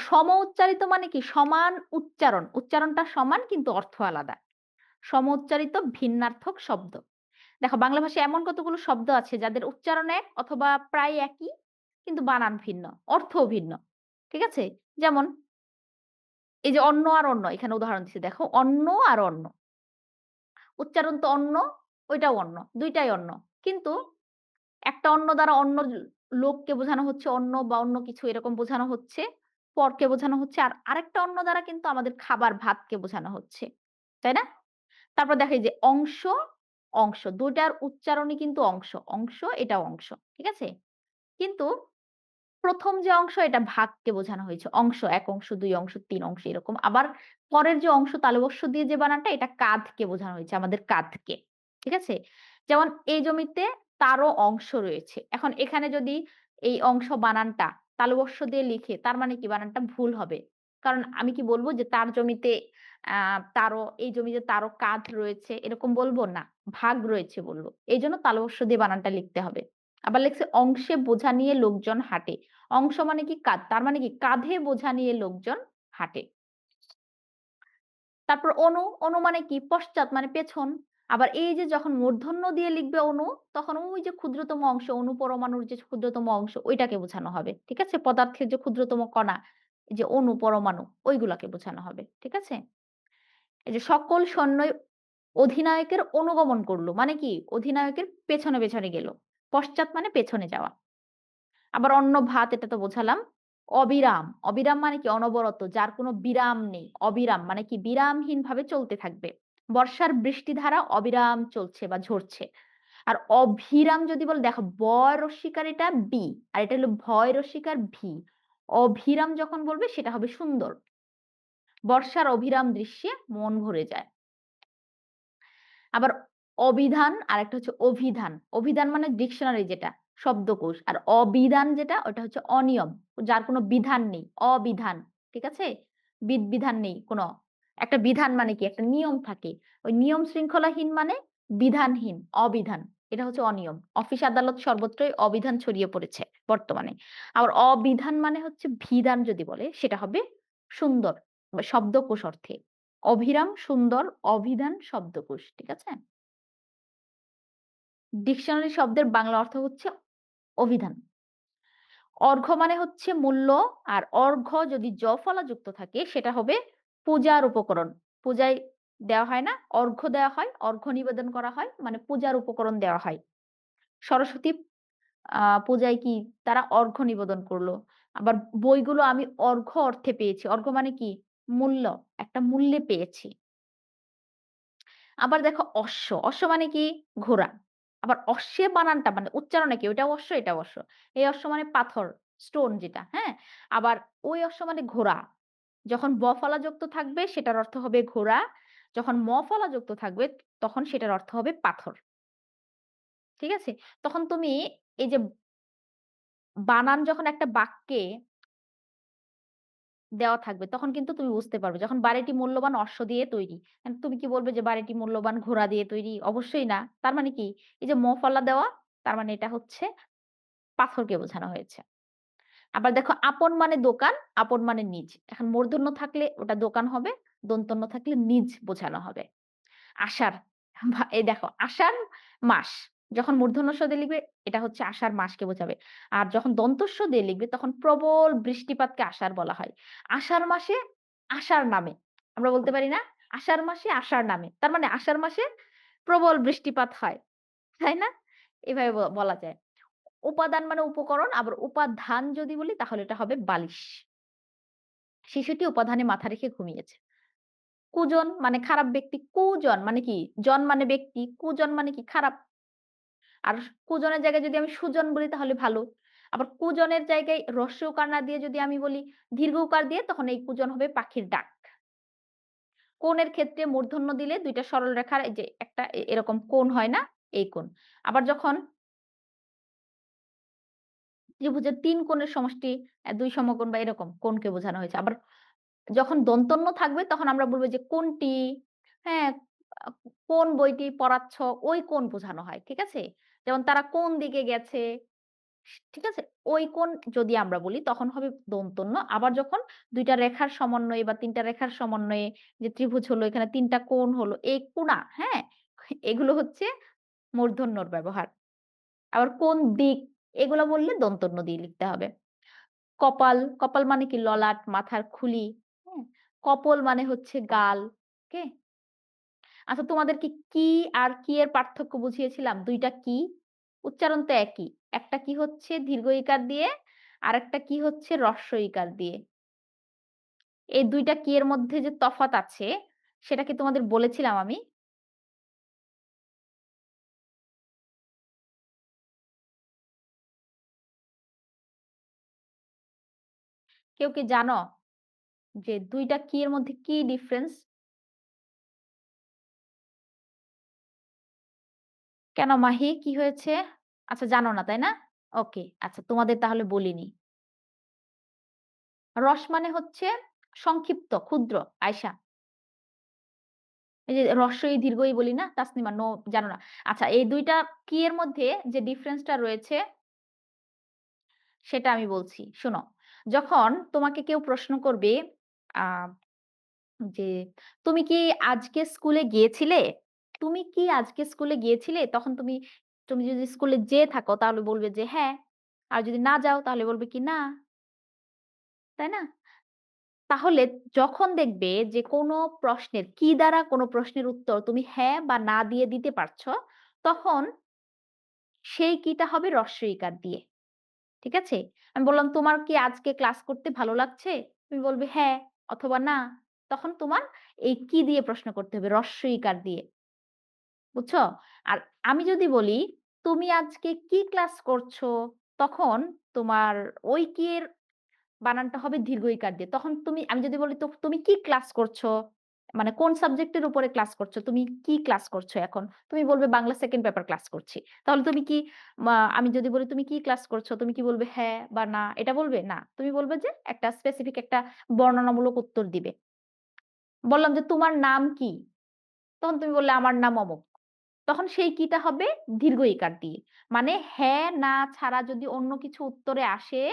উচ্চারিত মানে কি? সমান উচ্চারণ। উচ্চারণটা সমান কিন্তু অর্থ আলাদা। উচ্চারিত ভিন্নার্থক শব্দ। দেখো বাংলা ভাষায় এমন কতগুলো শব্দ আছে যাদের উচ্চারণ এক অথবা প্রায় একই কিন্তু বানান ভিন্ন, অর্থও ভিন্ন। ঠিক আছে? যেমন এই যে অন্ন আর অন্য এখানে উদাহরণ দিচ্ছি দেখো অন্ন আর অন্ন। উচ্চারণ তো অন্ন, ওইটাও অন্ন। ২ টাই অন্ন। কিন্তু একটা অন্ন দ্বারা অন্য লোককে বোঝানো হচ্ছে অন্ন বা অন্য কিছু এরকম বোঝানো হচ্ছে। পরকে বোঝানো হচ্ছে। আর আরেকটা অন্ন দ্বারা কিন্তু আমাদের খাবার ভাতকে বোঝানো হচ্ছে। তাই না? তারপর দেখা এই যে অংশ, অংশ ২ টার উচ্চারণই কিন্তু অংশ। অংশ এটাও অংশ। ঠিক আছে? কিন্তু ১ম যে অংশ এটা ভাগকে বোঝানো হয়েছে। অংশ ১ অংশ, ২ অংশ, ৩ অংশ এরকম। আবার পরের যে অংশ তালবস্য দিয়ে যে বানানটা এটা কাঁধকে বোঝানো হয়েছে, আমাদের কাঁধকে। ঠিক আছে? যেমন এই জমিতে তারও অংশ রয়েছে। এখন এখানে যদি এই অংশ বানানটা তালবস্য দিয়ে লিখে তার মানে কি বানানটা ভুল হবে। কারণ আমি কি বলব যে তার জমিতে আ তারও এই জমিতে তারও কাঁধ রয়েছে এরকম বলব না। ভাগ রয়েছে বলব। এইজন্য তালবস্য দিয়ে বানানটা লিখতে হবে। আবার লেখছে অংশে বোঝা নিয়ে লোকজন হাঁটে। অংশ মানে কি কাঁধ। তার মানে কি কাঁধে বোঝা নিয়ে লোকজন হাঁটে। তারপর অনু মানে কি পশ্চাৎ মানে পেছন। আবার এই যে যখন মূর্ধন্য দিয়ে লিখবে অনু, তখন ওই যে ক্ষুদ্রতম অংশ পরমাণুর যে ক্ষুদ্রতম অংশ ওইটাকে বোঝানো হবে। ঠিক আছে? পদার্থের যে ক্ষুদ্রতম কণা, এই যে পরমাণু ওইগুলাকে বোঝানো হবে। ঠিক আছে? এই যে সকল সৈন্যই অধিনায়কের অনুগমন করল। মানে কি? অধিনায়কের পেছনে, পেছনে গেল। পশ্চাৎ মানে পেছনে যাওয়া। আবার অন্ন ভাত এটা তো বোঝালাম। অবিরাম, অবিরাম মানে কি অনবরত যার কোনো বিরাম নেই। অবিরাম মানে কি বিরামহীনভাবে চলতে থাকবে। বর্ষার বৃষ্টিধারা অবিরাম চলছে বা ঝরছে। আর অভিরাম যদি বলে দেখো রস্যিকার এটা বি আর এটা হলো ভয় রস্যিকার ভি। অভিরাম যখন বলবে সেটা হবে সুন্দর। বর্ষার অভিরাম দৃশ্যে মন ভরে যায়। আবার অবিধান আরেকটা হচ্ছে অভিধান। অভিধান মানে ডিকশনারি যেটা, শব্দকোষ। আর অবিধান যেটা ওটা হচ্ছে অনিয়ম। যার কোনো বিধান নেই। অবিধান। ঠিক আছে? বিধান নেই কোনো। একটা বিধান মানে কি? একটা নিয়ম থাকে। ওই নিয়ম শৃঙ্খলাহীন মানে বিধানহীন, অবিধান। এটা হচ্ছে অনিয়ম। অফিস আদালত সর্বত্রই অবিধান ছড়িয়ে পড়েছে বর্তমানে। আবার অবিধান মানে হচ্ছে বিধান যদি বলে সেটা হবে সুন্দর বা শব্দকোষ অর্থে। অভিরাম, সুন্দর, অভিধান, শব্দকোষ। ঠিক আছে? ডিকশনারি শব্দের বাংলা অর্থ হচ্ছে অভিধান। অর্ঘ্য মানে হচ্ছে মূল্য আর অর্ঘ্য যদি ফলা যুক্ত থাকে সেটা হবে পূজার উপকরণ। পূজায় দেওয়া হয় না? অর্ঘ্য দেওয়া হয়, অর্ঘ্য নিবেদন করা হয় মানে পূজার উপকরণ দেওয়া হয়। সরস্বতী পূজায় কি তারা অর্ঘ্য নিবেদন করল। আবার বইগুলো আমি অর্ঘ্য অর্থে পেয়েছি। অর্ঘ্য মানে কি? মূল্য, একটা মূল্যে পেয়েছি। আবার দেখো অশ্ব। অশ্ব মানে কি? ঘোড়া। আবার অশ্বের বানানটা মানে উচ্চারণে কি ওইটাও অশ্ব, এটাও অশ্ব। এই অশ্ব মানে পাথর, স্টোন যেটা, হ্যাঁ? আবার ওই অশ্ব মানে ঘোড়া। যখন ফলা যুক্ত থাকবে সেটার অর্থ হবে ঘোড়া। যখন ফলা যুক্ত থাকবে তখন সেটার অর্থ হবে পাথর। ঠিক আছে? তখন তুমি এই যে বানান যখন একটা বাক্যে দেওয়া থাকবে তখন কিন্তু তুমি বুঝতে পারবে। যখন বাড়িটি মূল্যবান অশ্ব দিয়ে তৈরি। তুমি কি বলবে যে বাড়িটি মূল্যবান ঘোড়া দিয়ে তৈরি? অবশ্যই না। তার মানে কি? এই যে ফলা দেওয়া তার মানে এটা হচ্ছে পাথরকে বোঝানো হয়েছে। আবার দেখো আপন মানে দোকান, আপন মানে নিজ। এখন মূর্ধন্য থাকলে ওটা দোকান হবে, দন্তন্য থাকলে নিজ বোঝানো হবে। আষাঢ় এই দেখো আষাঢ় মাস। যখন মূর্ধন্য ষ দিয়ে লিখবে এটা হচ্ছে আষাঢ় মাসকে বোঝাবে। আর যখন দন্তস্ব দিয়ে লিখবে তখন প্রবল বৃষ্টিপাতকে আষাঢ় বলা হয়। আষাঢ় মাসে আষাঢ় নামে। আমরা বলতে পারি না? আষাঢ় মাসে আষাঢ় নামে। তার মানে আষাঢ় মাসে প্রবল বৃষ্টিপাত হয়। তাই না? এভাবে বলা যায়। উপাদান মানে উপকরণ, আবার উপাধান যদি বলি তাহলে এটা হবে বালিশ। শিশুটি উপাধানে মাথা রেখে ঘুমিয়েছে। কুজন মানে খারাপ ব্যক্তি। কুজন মানে কি? জন মানে ব্যক্তি, কুজন মানে কি? খারাপ। আর কুজনের জায়গায় যদি আমি সুজন বলি তাহলে ভালো। আবার কুজনের জায়গায় হ্রস্ব উকার না দিয়ে যদি আমি বলি দীর্ঘ উকার দিয়ে তখন এই কুজন হবে পাখির ডাক। কোণের ক্ষেত্রে মূর্ধন্য দিলে ২ টা সরল রেখার এই যে একটা এরকম কোণ হয় না? এই কোণ। আবার যখন ত্রিভুজের ৩ কোণের সমষ্টি ২ সমকোণ বা এরকম কোণকে বোঝানো হয়েছে। আবার যখন দন্তন্য থাকবে তখন আমরা বলব যে কোনটি, হ্যাঁ, আ কোন বইটি পড়াচ্ছ ওই কোণ বোঝানো হয়। ঠিক আছে? যেমন তারা কোন দিকে গেছে, ঠিক আছে? ওই কোণ যদি আমরা বলি তখন হবে দন্তন্য। আবার যখন ২ টা রেখার সমন্বয়ে বা ৩ টা রেখার সমন্বয়ে যে ত্রিভুজ হলো, এখানে ৩ টা কোণ হলো, এই কোণা, হ্যাঁ? এগুলো হচ্ছে মূর্ধন্যর ব্যবহার। আবার কোন দিক এগুলা বললে দন্তন্য দিয়ে লিখতে হবে। কপাল, কপাল মানে কি? ললাট, মাথার খুলি, হ্যাঁ? কপোল মানে হচ্ছে গাল, ওকে? আচ্ছা তোমাদেরকে কি আর কি এর পার্থক্য বুঝিয়েছিলাম? ২ টা কি? উচ্চারণ তো একই। একটা কি হচ্ছে দীর্ঘ ইকার দিয়ে, আরেকটা কি হচ্ছে হ্রস্ব ইকার দিয়ে। এই ২ টা কি এর মধ্যে যে তফাৎ আছে, সেটা কি তোমাদের বলেছিলাম আমি? কেউ কি জানো যে ২ টা কি এর মধ্যে কি ডিফারেন্স? কেন মাহি কি হয়েছে? আচ্ছা জানো না, তাই না? ওকে, আচ্ছা তোমাদের তাহলে বলিনি। রস মানে হচ্ছে সংক্ষিপ্ত, ক্ষুদ্র। আয়শা, এই যে হ্রস্ব ই, দীর্ঘ ই বলি না? তাসনিমা নো, জানো না। আচ্ছা এই ২ টা কি এর মধ্যে যে ডিফারেন্স টা রয়েছে সেটা আমি বলছি। শোনো, যখন তোমাকে কেউ প্রশ্ন করবে আ যে, "তুমি কি আজকে স্কুলে গিয়েছিলে?" তুমি কি আজকে স্কুলে গিয়েছিলে? তখন তুমি তুমি যদি স্কুলে যেয়ে থাকো তাহলে বলবে যে, "হ্যাঁ।" আর যদি না যাও তাহলে বলবে কি, "না।" তাই না? তাহলে যখন দেখবে যে কোনো প্রশ্নের কি দ্বারা কোনো প্রশ্নের উত্তর তুমি হ্যাঁ বা না দিয়ে দিতে পারছ, তখন সেই কিটা হবে হ্রস্ব ইকার দিয়ে। ঠিক আছে? আমি বললাম, "তোমার কি আজকে ক্লাস করতে ভালো লাগছে?" তুমি বলবে, "হ্যাঁ" অথবা "না।" তখন তোমার এই কি দিয়ে প্রশ্ন করতে হবে? হ্রস্ব ইকার দিয়ে। বুঝছো? আর আমি যদি বলি, "তুমি আজকে কি ক্লাস করছো?" তখন তোমার ওই কি এর বানানটা হবে দীর্ঘ ইকার দিয়ে। তখন আমি যদি বলি, " তুমি কি ক্লাস করছো?" মানে কোন সাবজেক্টের উপরে ক্লাস করছো? তুমি কি ক্লাস করছো এখন? তুমি বলবে, "বাংলা 2nd পেপার ক্লাস করছি।" তাহলে তুমি কি আমি যদি বলি, "তুমি কি ক্লাস করছো?" তুমি কি বলবে, "হ্যাঁ" বা "না" এটা বলবে? না। তুমি বলবে যে একটা স্পেসিফিক একটা বর্ণনামূলক উত্তর দিবে। বললাম যে, "তোমার নাম কি?" তখন তুমি বললে, "আমার নাম অমুক।" তখন সেই কিটা হবে দীর্ঘ ইকার দিয়ে। মানে হ্যাঁ, না ছাড়া যদি অন্য কিছু উত্তরে আসে,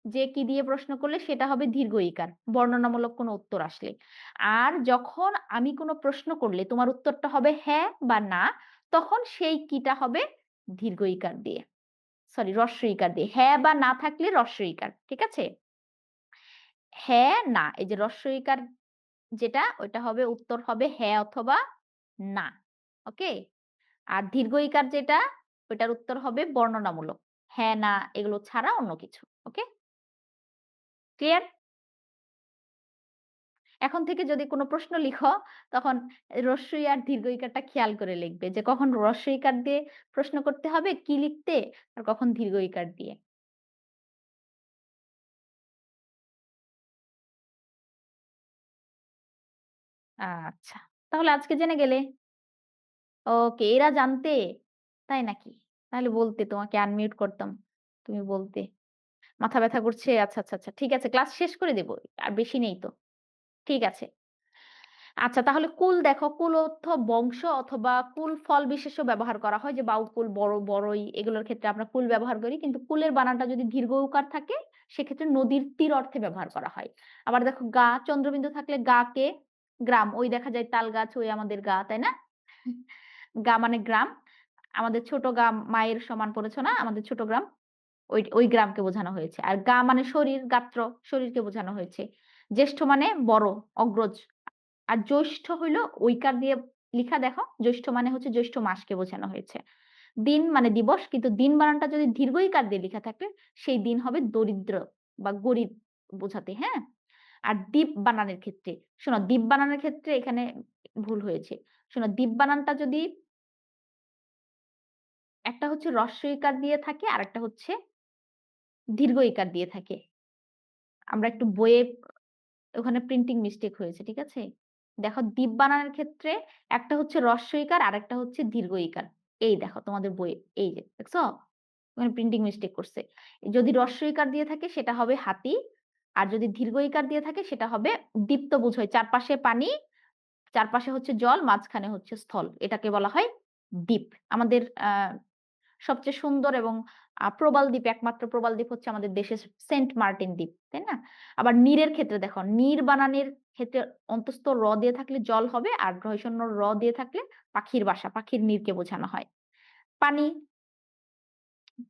যে কি দিয়ে প্রশ্ন করলে সেটা হবে দীর্ঘ ইকার, বর্ণনামূলক কোনো উত্তর আসলে। আর যখন আমি কোনো প্রশ্ন করলে তোমার উত্তরটা হবে হ্যাঁ বা না, তখন সেই কিটা হবে দীর্ঘ ইকার দিয়ে। সরি, হ্রস্ব ইকার দিয়ে। হ্যাঁ বা না থাকলে হ্রস্ব ইকার। ঠিক আছে? হ্যাঁ, না। এই যে হ্রস্ব ইকার যেটা ওইটা হবে উত্তর হবে হ্যাঁ অথবা না। ওকে? আর দীর্ঘ ইকার যেটা ওইটার উত্তর হবে বর্ণনামূলক। হ্যাঁ, না এগুলো ছাড়া অন্য কিছু। ওকে? ক্লিয়ার? এখন থেকে যদি কোনো প্রশ্ন লিখো তখন হ্রস্ব ই আর দীর্ঘ ইকারটা খেয়াল করে লিখবে যে কখন হ্রস্ব ইকার দিয়ে প্রশ্ন করতে হবে কি লিখতে আর কখন দীর্ঘ ইকার দিয়ে। আচ্ছা। তাহলে আজকে জেনে গেলে। ওকে, এরা জানতে? তাই নাকি? তাহলে বলতে তোমাকে আনমিউট করতাম। তুমি বলতে। মাথা ব্যাথা করছে। আচ্ছা, আচ্ছা, আচ্ছা। ঠিক আছে, ক্লাস শেষ করে দেব। আর বেশি নেই তো। ঠিক আছে। আচ্ছা তাহলে কুল দেখো, কুল অর্থ বংশ অথবা কুল ফল বিশেষ্য ব্যবহার করা হয় যে বাউকুল, বড়ই এগুলোর ক্ষেত্রে আমরা কুল ব্যবহার করি। কিন্তু কুলের বানানটা যদি দীর্ঘ উকার থাকে সেক্ষেত্রে নদীর তীর অর্থে ব্যবহার করা হয়। আবার দেখো গা, চন্দ্রবিন্দু থাকলে গা কে? গ্রাম। ওই দেখা যায় তাল গাছ, ওই আমাদের গা, তাই না? গা মানে গ্রাম। আমাদের ছোট গ্রাম মায়ের সমান পড়েছ না? আমাদের ছোট গ্রাম। ওই গ্রামকে বোঝানো হয়েছে। আর গা মানে শরীর, গাত্র, শরীরকে বোঝানো হয়েছে। জ্যেষ্ঠ মানে বড়, অগ্রজ। আর জ্যৈষ্ঠ হইল ঐকার দিয়ে লিখা দেখো। জ্যৈষ্ঠ মানে হচ্ছে জ্যৈষ্ঠ মাসকে বোঝানো হয়েছে। দিন মানে দিবস কিন্তু দিন বানানটা যদি দীর্ঘ ইকার দিয়ে লিখা থাকে সেই দিন হবে দরিদ্র বা গরিব বোঝাতে, হ্যাঁ? আর দ্বীপ বানানের ক্ষেত্রে শোনো দ্বীপ বানানের ক্ষেত্রে এখানে ভুল হয়েছে। শোনো দ্বীপ বানানটা যদি একটা হচ্ছে হ্রস্ব ইকার দিয়ে থাকে আরেকটা হচ্ছে দীর্ঘ ইকার দিয়ে থাকে। আমরা একটু বইয়ে ওখানে প্রিন্টিং মিস্টেক হয়েছে। ঠিক আছে? দেখো দ্বীপ বানানের ক্ষেত্রে একটা হচ্ছে হ্রস্ব ইকার আরেকটা হচ্ছে দীর্ঘ ইকার। এই দেখো তোমাদের বইয়ে এই যে দেখছো? ওখানে প্রিন্টিং মিস্টেক করছে। যদি হ্রস্ব ইকার দিয়ে থাকে সেটা হবে হাতি। আর যদি দীর্ঘ ইকার দিয়ে থাকে সেটা হবে দীপ্ত বোঝায়। চারপাশে পানি, চারপাশে হচ্ছে জল, মাঝখানে হচ্ছে স্থল। এটাকে বলা হয় দ্বীপ। আমাদের সবচেয়ে সুন্দর এবং প্রবাল দ্বীপ একমাত্র প্রবাল দ্বীপ হচ্ছে আমাদের দেশের সেন্ট মার্টিন দ্বীপ। তাই না? আবার নীরের ক্ষেত্রে দেখো, নীর বানানের ক্ষেত্রে অন্তস্থ র দিয়ে থাকলে জল হবে আর ঢয়সন্ন র দিয়ে থাকলে পাখির বাসা, পাখির নীরকে বোঝানো হয়। পানি,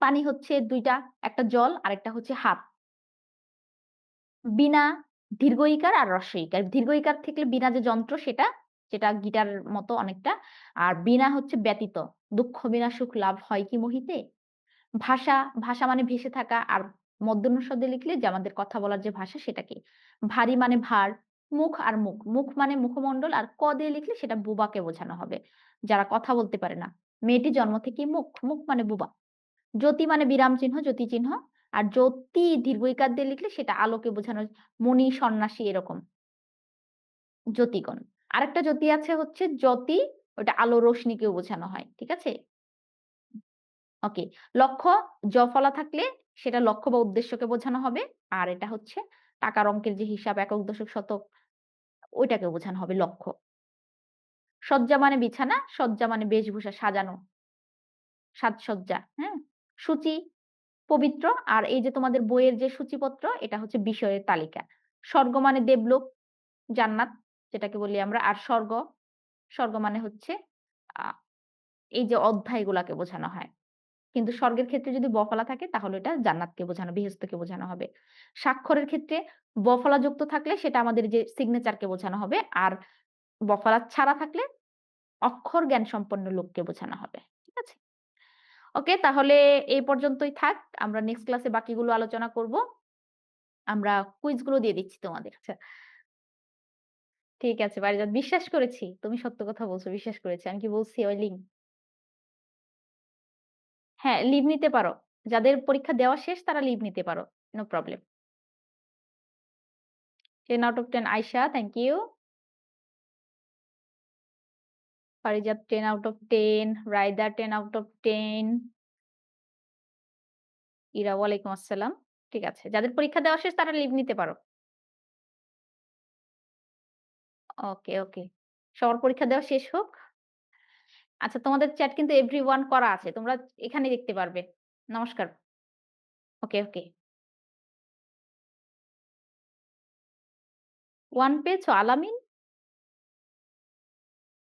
পানি হচ্ছে ২ টা, একটা জল আরেকটা হচ্ছে হাত। বীণা দীর্ঘ ইকার আর হ্রস্ব ইকার। দীর্ঘ ইকার থাকলে বীণা যে যন্ত্র সেটা, যেটা গিটারের মতো অনেকটা। আর বীণা হচ্ছে ব্যতীত। দুঃখ বিনা সুখ লাভ হয় কি মোহিতে? ভাষা, ভাষা মানে ভেসে থাকা। আর মধ্যাহ্ন শব্দে লিখলে যে আমাদের কথা বলার যে ভাষা সেটাকে। ভারী মানে ভার, মুখ আর মুখ। মুখ মানে মুখমণ্ডল আর ক দিয়ে লিখলে সেটা বোবাকে বোঝানো হবে। যারা কথা বলতে পারে না। মেয়েটি জন্ম থেকেই মুখ, মুখ মানে বোবা। জ্যোতি মানে বিরাম চিহ্ন, জ্যোতি চিহ্ন। আর জ্যোতি দীর্ঘ ইকার দিয়ে লিখলে সেটা আলোকে বোঝানো মণি, সন্ন্যাসী এরকম। জ্যোতিগণ। আরেকটা জ্যোতি আছে হচ্ছে জ্যোতি, ওটা আলো রশ্মিকেও বোঝানো হয়। ঠিক আছে? ওকে। লক্ষ্য জ ফলা থাকলে সেটা লক্ষ্য বা উদ্দেশ্যকে বোঝানো হবে। আর এটা হচ্ছে টাকার অঙ্কের যে হিসাব একক, দশক, শতক ওইটাকে বোঝানো হবে লক্ষ্য। সজ্জা মানে বিছানা, সজ্জা মানে বেশভূষা সাজানো, সাজসজ্জা, হ্যাঁ? সূচি, পবিত্র। আর এই যে তোমাদের বইয়ের যে সূচিপত্র এটা হচ্ছে বিষয়ের তালিকা। স্বর্গ মানে দেবলোক, জান্নাত যেটাকে বলি আমরা। আর স্বর্গ, স্বর্গ মানে হচ্ছে আ এই যে অধ্যায়গুলাকে বোঝানো হয়। কিন্তু স্বর্গের ক্ষেত্রে যদি ব ফলা থাকে তাহলে এটা জান্নাতকে বোঝানো, বেহেশতকে বোঝানো হবে। স্বাক্ষরের ক্ষেত্রে ব ফলা যুক্ত থাকলে সেটা আমাদের যে সিগনেচারকে বোঝানো হবে। আর ব ফলা ছাড়া থাকলে অক্ষর জ্ঞান সম্পন্ন লোককে বোঝানো হবে। ঠিক আছে? ওকে তাহলে এই পর্যন্তই থাক। আমরা নেক্সট ক্লাসে বাকিগুলো আলোচনা করব। আমরা কুইজ গুলো দিয়ে দিচ্ছি তোমাদের। আচ্ছা, ঠিক আছে পারিজাত বিশ্বাস করেছি। তুমি সত্য কথা বলছো, বিশ্বাস করেছি। আমি কি বলছি ওই লিঙ্ক? হ্যাঁ, লিভ নিতে পারো। যাদের পরীক্ষা দেওয়া শেষ তারা লিভ নিতে পারো। No problem. 10 out of 10 Ayesha, thank you. Parijat 10 out of 10, Raida 10 out of 10, Ira ওয়ালাইকুম আসসালাম। ঠিক আছে। যাদের পরীক্ষা দেওয়া শেষ তারা লিভ নিতে পারো। ওকে, ওকে। সবার পরীক্ষা দেওয়া শেষ হোক। আচ্ছা তোমাদের চ্যাট কিন্তু এভরিওয়ান করা আছে। তোমরা এখানেই দেখতে পারবে। নমস্কার। ওকে, ওকে। 1 পেয়েছো আলামিন?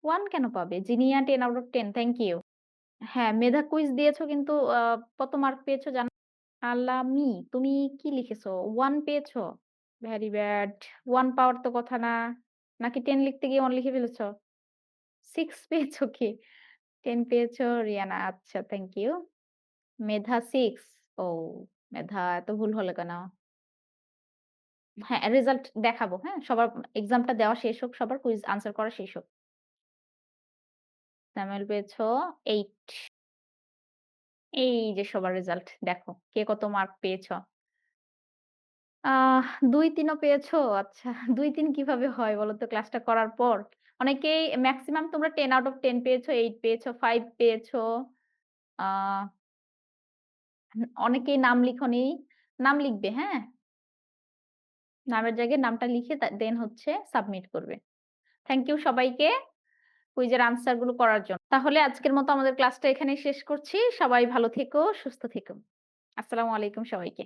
1 কেন পাবে? Zinia 10 out of 10, thank you. হ্যাঁ, মেধা কুইজ দিয়েছো কিন্তু কত মার্ক পেয়েছো জানো? আলামি, তুমি কি লিখেছো? 1 পেয়েছো? Very bad. 1 পাওয়ার তো কথা না। নাকি 10 লিখতে গিয়ে 1 লিখে ফেলেছো? 6 পেয়েছো কি? 10 পেয়েছো রিয়ানা। আচ্ছা, থ্যাংক ইউ। মেধা 6, ও মেধা এত ভুল হলো কেন? হ্যাঁ, রেজাল্ট দেখাবো, হ্যাঁ? সবার এক্সামটা দেওয়া শেষ হোক, সবার কুইজ আনসার করা শেষ হোক। সামিউল পেয়েছো 8। এই যে সবার রেজাল্ট দেখো, কে কত মার্ক পেয়েছো। ২-৩ ও পেয়েছো? আচ্ছা ২-৩ কিভাবে হয় বলো তো ক্লাসটা করার পর? অনেকেই মেক্সিমাম তোমরা 10 আউট অফ 10 পেয়েছো, 8 পেয়েছো, 5 পেয়েছো। আ অনেকেই নাম লিখোনি। নাম লিখবে, হ্যাঁ? নামের জায়গায় নামটা লিখে দেন হচ্ছে সাবমিট করবে। থ্যাংক ইউ সবাইকে কুইজের আনসার গুলো করার জন্য। তাহলে আজকের মতো আমাদের ক্লাসটা এখানেই শেষ করছি। সবাই ভালো থেকো, সুস্থ থেকো। আসসালামু আলাইকুম সবাইকে।